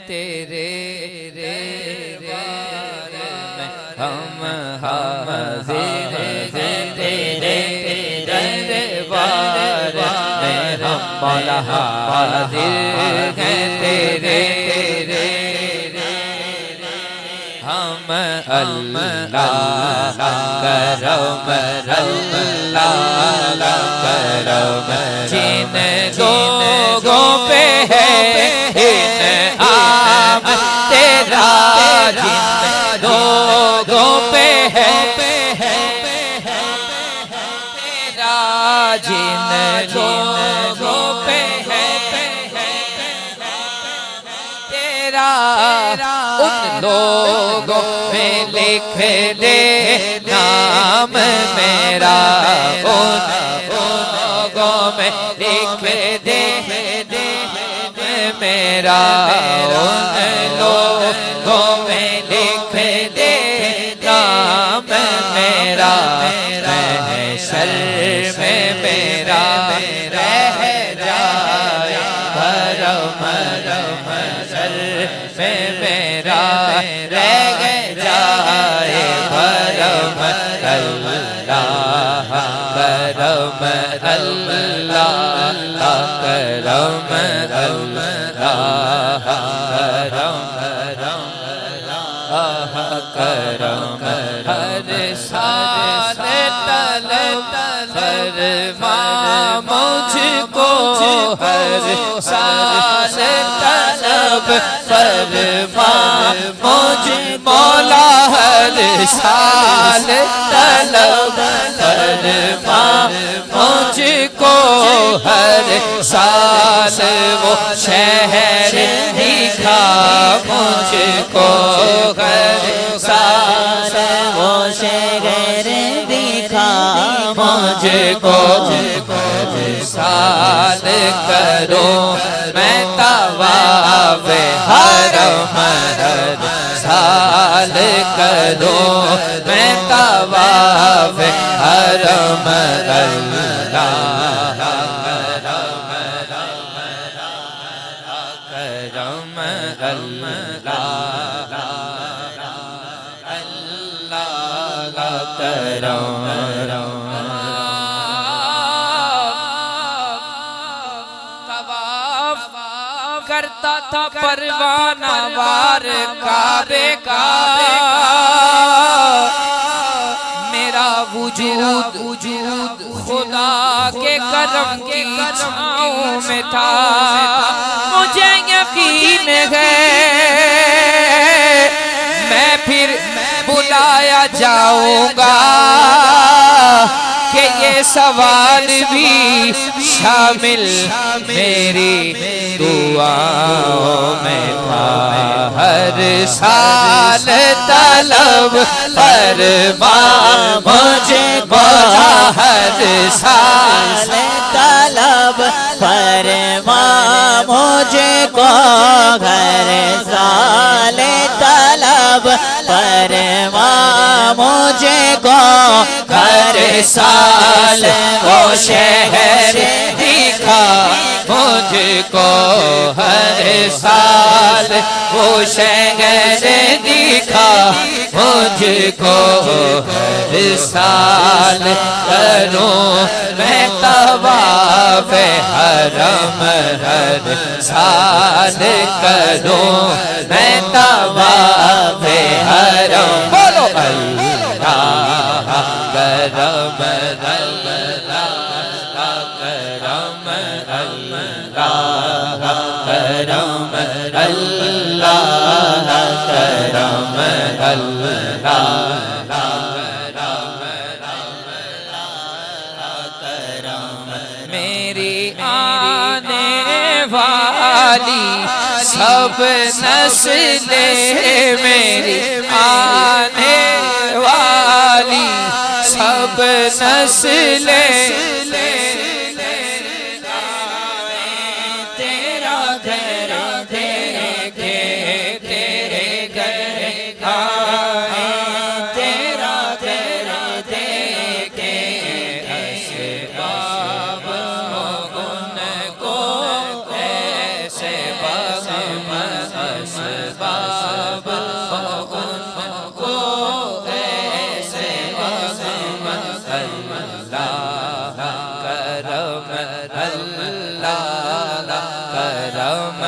تیرے دربار میں ہم حاضر ہیں تیرے دربار میں ہم مولا حاضر ہیں تیرے ہم اللہ کرم اللہ کرم جن لوگوں پہ ہے انعام تیرا جن لوگوں پہ ہے تیرا جن لوگوں پہ ہے تیرا ان لوگوں میں لکھ دے نام میرا ان لوگوں میں لکھ دے میرا ان لوگوں میں لکھ دے نام میرا محشر میں میرا رہ جائے بھرم محشر میں میرا رہ جائے بھرم اللہ کرم اللہ کرم اللہ کرم ہر سال طلب فرما مجھ کو ہر سال طلب فرما مجھ مولا ہر سال طلب فرما مجھ کو ہر سال وہ شہر دکھا مجھ کو ہر سال وہ شہر دکھا مجھ کو ہر سال کرو میں طواف حرم ہر سال کرو میں طواف حرم اللہ کرم اللہ کرم طواف کرتا تھا پروانہ وار کعبے کا میرا وجود خدا کے کرم کی چھاؤں میں تھا مجھے یقین ہے میں پھر بلایا جاؤں گا کہ یہ سوال بھی شامل میری دعاؤں میں تھا ہر سال طلب فرما مجھے کو ہر سال طلب فرما مجھے کو ہر سال طلب فرما مجھے کو ہر سال وہ شہر دکھا مجھ کو ہر سال وہ شہر دکھا مجھ کو ہر سال کروں میں طواف حرم ہر سال کروں میں طواف حرم بولو اللہ کرم کرم اللہ کرم اللہ کرم اللہ میری آنے والی سب نسلیں میری آنے والی سب نسلیں تیرا گھر دیکھے تیرے گھر آئے تیرا گھر دیکھے اسباب ان کو ایسے بغم اسباب ان کو ایسے وہم اللہ کرم، اللہ کرم